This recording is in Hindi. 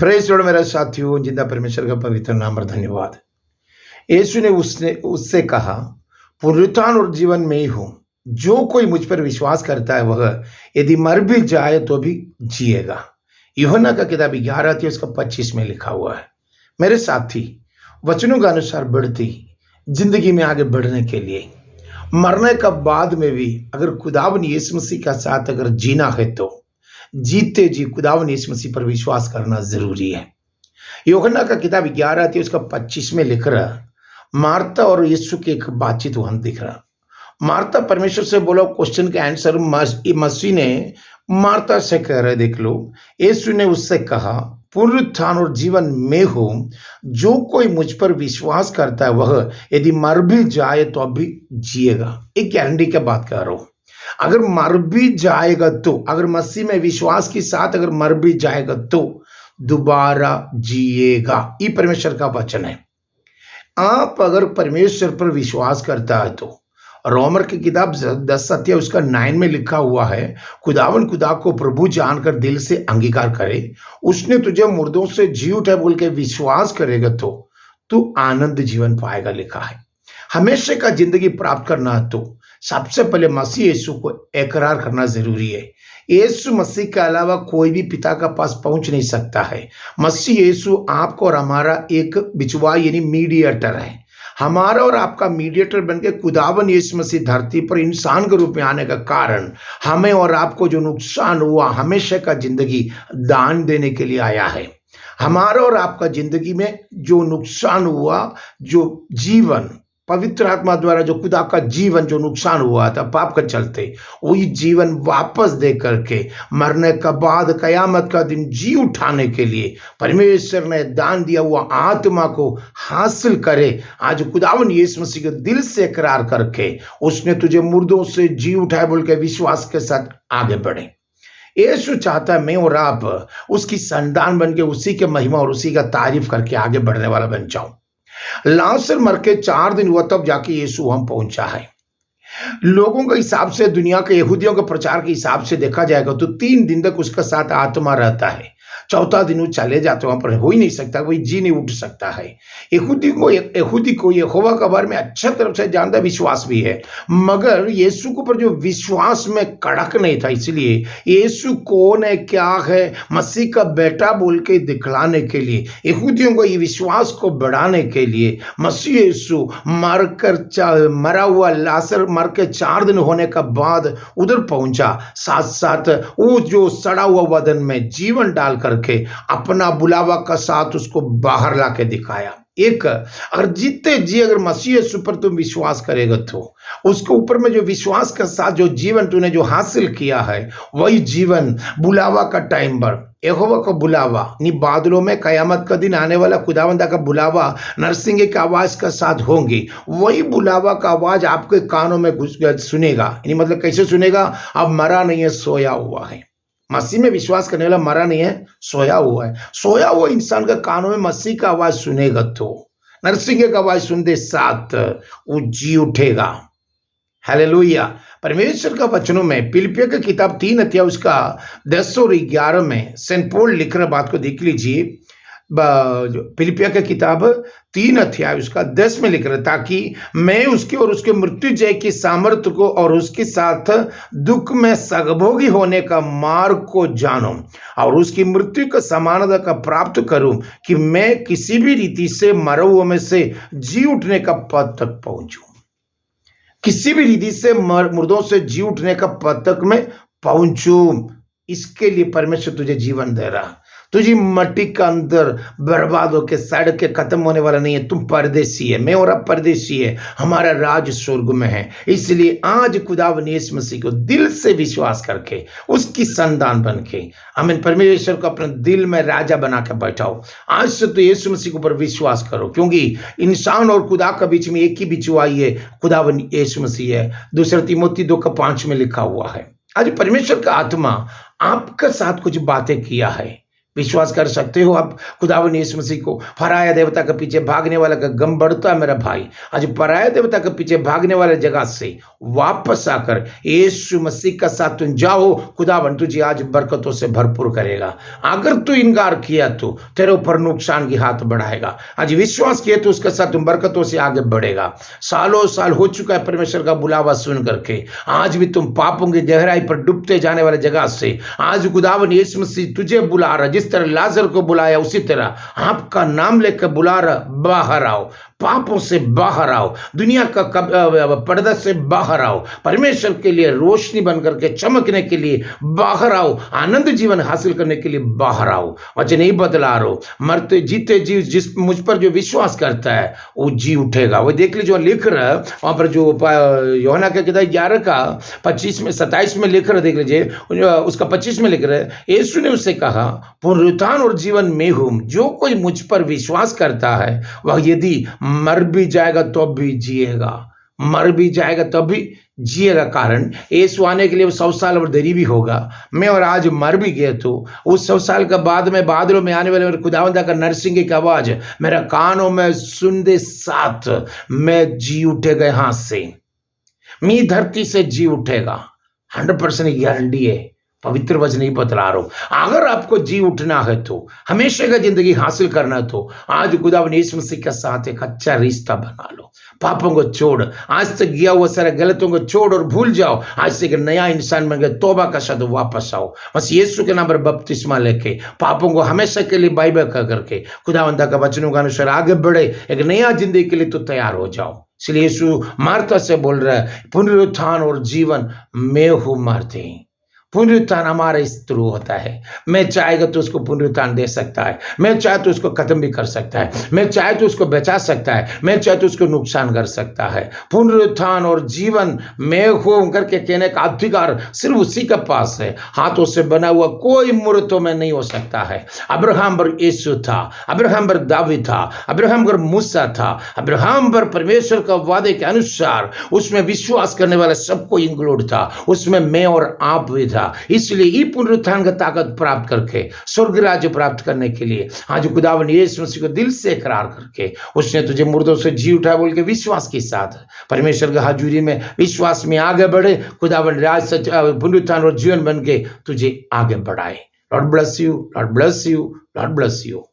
प्रेज लॉर्ड मेरा साथियों, जिंदा परमेश्वर का पवित्र नाम पर धन्यवाद। यीशु ने उससे कहा, पुनरुत्थान और जीवन में ही हूँ। जो कोई मुझ पर विश्वास करता है वह यदि मर भी जाए तो भी जिएगा। यूहन्ना का किताब 11 अध्याय उसका 25 में लिखा हुआ है। मेरे साथी, वचनों के अनुसार बढ़ती जिंदगी में आगे बढ़ने के लिए मरने का बाद में भी अगर खुदावन यीशु मसीह के साथ अगर जीना है तो जीते जी खुदावन यीशु मसीह पर विश्वास करना जरूरी है। यूहन्ना का किताब 11 अध्याय उसका 25 में लिख रहा, मार्ता और यीशु की एक बातचीत वहां दिख रहा। मार्ता परमेश्वर से बोला क्वेश्चन का आंसर मसीह ने मार्ता से कह रहे, देख लो। यीशु ने उससे कहा, पुनरुत्थान और जीवन में हो, जो कोई मुझ पर विश्वास करता है वह यदि मर भी जाए तो अभी जिएगा। एक गारंटी की बात कर रहा हूं। अगर मर भी जाएगा तो, अगर मसीह में विश्वास के साथ अगर मर भी जाएगा तो दोबारा जिएगा। ये परमेश्वर का वचन है। आप अगर परमेश्वर पर विश्वास करता है तो रोमर की किताब 10 अध्याय उसका 9 में लिखा हुआ है, खुदावन खुदा को प्रभु जानकर दिल से अंगीकार करे, उसने तुझे मुर्दों से जी उठा बोल के विश्वास करेगा तो तू आनंद जीवन पाएगा। लिखा है हमेशा का जिंदगी प्राप्त करना है तो सबसे पहले मसीह यीशु को इकरार करना जरूरी है। यीशु मसीह के अलावा कोई भी पिता का पास पहुंच नहीं सकता है। मसीह यीशु आपको और हमारा एक बिचवा यानी मीडिएटर है। हमारा और आपका मीडिएटर बनके खुदावन यीशु मसीह धरती पर इंसान के रूप में आने का कारण हमें और आपको जो नुकसान हुआ हमेशा का जिंदगी दान देने के लिए आया है। हमारा और आपका जिंदगी में जो नुकसान हुआ, जो जीवन पवित्र आत्मा द्वारा जो खुदा का जीवन जो नुकसान हुआ था पाप का चलते, वही जीवन वापस दे करके मरने का बाद कयामत का दिन जी उठाने के लिए परमेश्वर ने दान दिया हुआ आत्मा को हासिल करे। आज खुदावन यीशु मसीह के दिल से इकरार करके उसने तुझे मुर्दों से जी उठाए बोल के विश्वास के साथ आगे बढ़े। यीशु चाहता है मैं और आप उसकी संतान बन के उसी के महिमा और उसी का तारीफ करके आगे बढ़ने वाला बन जाऊं। लाजर मर के 4 दिन हुआ तब जाके यीशु वहां पहुंचा है। लोगों के हिसाब से, दुनिया के यहूदियों के प्रचार के हिसाब से देखा जाएगा तो 3 दिन तक उसका साथ आत्मा रहता है। चौथा दिन वो चले जाते, वहां पर हो ही नहीं सकता, कोई जी नहीं उठ सकता है। यहूदी को यहोवा के बारे में अच्छा तरफ से जानता विश्वास भी है, मगर यीशु के ऊपर जो विश्वास में कड़क नहीं था। इसलिए यीशु कौन है, क्या है, मसीह का बेटा बोल के दिखलाने के लिए, यहूदियों को ये विश्वास को बढ़ाने के लिए मसीह यीशु मरा हुआ लाजर मर के 4 दिन होने का बाद उधर पहुंचा। साथ साथ वो जो सड़ा हुआ बदन में जीवन डाल करके अपना बुलावा का साथ उसको बाहर लाके दिखाया। एक अगर जीते जी अगर मसीह यीशु पर तुम विश्वास करेगा तो उसके ऊपर में जो विश्वास के साथ जो जीवन तूने जो हासिल किया है वही जीवन बुलावा का टाइम पर यहोवा का बुलावा नहीं, बादलों में कयामत का दिन आने वाला खुदावंदा का बुलावा नरसिंगे की आवाज के साथ होंगे। वही बुलावा का आवाज आपके कानों में सुनेगा। यानी मतलब कैसे सुनेगा? अब मरा नहीं है, सोया हुआ है। मसीह में विश्वास करने वाला मरा नहीं है, सोया हुआ है। सोया हुआ इंसान का कानों में मसीह का आवाज सुनेगा तो नरसिंगे का आवाज सुनते साथ वो जी उठेगा। हालेलुया। परमेश्वर का वचनों में फिलिपियों की किताब 3 अध्याय उसका 10 और 11 में सेंट पॉल लिख रहे बात को देख लीजिए। फिलिपियों की किताब 3 अध्याय उसका 10 में लिख रहे, ताकि मैं उसके और उसके मृत्यु जय की सामर्थ्य को और उसके साथ दुख में सहभागी होने का मार्ग को जानूं और उसकी मृत्यु का समानता का प्राप्त करूं, कि मैं किसी भी रीति से मरे हुए में से जी उठने का पद तक पहुंचूं। किसी भी रीति से मुर्दों से जी उठने का पद तक मैं पहुंचूं। इसके लिए परमेश्वर तुझे जीवन दे रहा। तुझी मट्टी का अंदर बर्बाद होकर सड़ के खत्म होने वाला नहीं है। तुम परदेसी है, मैं और अब परदेसी है, हमारा राज स्वर्ग में है। इसलिए आज खुदावन यीशु मसीह को दिल से विश्वास करके उसकी संतान बन के आमीन परमेश्वर को अपने दिल में राजा बना के बैठाओ। आज से तो यीशु मसीह के ऊपर विश्वास करो, क्योंकि इंसान और खुदा के बीच में एक ही बिचवाई है, खुदावन यीशु मसीह है। 2 तीमुथियुस 2:5 में लिखा हुआ है। आज परमेश्वर का आत्मा आपके साथ कुछ बातें किया है, विश्वास कर सकते हो आप खुदावन यीशु मसीह को? पराया देवता के पीछे भागने वाला का गम बढ़ता है मेरा भाई। आज पराया देवता के पीछे भागने वाले जगह से वापस आकर यीशु मसीह का साथ तुम जाओ, खुदावन तुझे आज बरकतों से भरपूर करेगा। अगर तू इनकार किया तो तेरे ऊपर नुकसान की हाथ बढ़ाएगा। आज विश्वास किया तो उसके साथ तुम बरकतों से आगे बढ़ेगा। सालों साल हो चुका है परमेश्वर का बुलावा सुन करके, आज भी तुम पापों की गहराई पर डूबते जाने वाले जगह से आज खुदावन यीशु मसीह तुझे बुला रहा। जिस तरह लाजर को बुलाया उसी तरह आपका नाम लेकर बुला रहा, बाहर आओ, पापों से बाहर आओ, दुनिया का पर्दा से बाहर आओ, परमेश्वर के लिए रोशनी बनकर के चमकने के लिए बाहर आओ, आनंद जीवन हासिल करने के लिए बाहर आओ। वचन नहीं बदला रहो, मरते जीते जीव जिस मुझ पर जो विश्वास करता है वो जी उठेगा। वो देख लीजिए लिख रहा है वहां पर जो यूहन्ना का किताब 11 का 25 में 27 में लिख रहा है, देख लीजिए उसका 25 में लिख रहा है, यीशु ने उससे कहा पुनरुत्थान और जीवन में हूं, जो कोई मुझ पर विश्वास करता है वह यदि मर भी जाएगा तो भी जिएगा, मर भी जाएगा तब भी जिएगा। कारण यीशु आने के लिए 100 साल और देरी भी होगा। मैं और आज मर भी गए तो उस 100 साल के बाद में बादलों में आने वाले मेरे खुदावंदा का नरसिंह की आवाज मेरा कानों में सुनते साथ मैं जी उठेगा, यहां से मी धरती से जी उठेगा। 100% गारंटी है, पवित्र वचन नहीं बतला रहा हूं। अगर आपको जी उठना है तो हमेशा का जिंदगी हासिल करना है तो आज खुदावन यीशु मसीह के साथ एक अच्छा रिश्ता बना लो। पापों को छोड़, आज तक किया हुआ सारे गलतों को छोड़ और भूल जाओ। आज से एक नया इंसान बन गए, तौबा का साथ वापस आओ। बस यीशु के नाम पर बपतिस्मा लेके पापों को हमेशा के लिए बाइबल का करके खुदावंदा का वचनों के अनुसार आगे बढ़े, एक नया जिंदगी के लिए तो तैयार हो जाओ। इसलिए यीशु मार्था से बोल रहा है पुनरुत्थान और जीवन मैं हूं मार्थे। पुनरुत्थान हमारे थ्रू होता है। मैं चाहेगा तो उसको पुनरुत्थान दे सकता है, मैं चाहे तो उसको खत्म भी कर सकता है, मैं चाहे तो उसको बचा सकता है, मैं चाहे तो उसको नुकसान कर सकता है। पुनरुत्थान और जीवन मैं हूं करके कहने का अधिकार सिर्फ उसी के पास है। हाथों से बना हुआ कोई मूर्तों में नहीं हो सकता है। अब्राहम पर यीशु था, अब्राहम पर दाऊद था, अब्राहम पर मूसा था, अब्राहम पर परमेश्वर का वादे के अनुसार उसमें विश्वास करने वाला सबको इंक्लूड था, उसमें मैं और आप भी था। इसलिए ये पुनरुत्थान का ताकत प्राप्त करके स्वर्ग राज्य प्राप्त करने के लिए आज खुदावन यीशु मसीह को दिल से इकरार करके उसने तुझे मुर्दों से जी उठाया बोल के विश्वास के साथ परमेश्वर की हाजुरी में विश्वास में आगे बढ़े। खुदावन राज सच पुनरुत्थान और जीवन बन के तुझे आगे बढ़ाए। Lord bless you, Lord bless you, Lord bless you.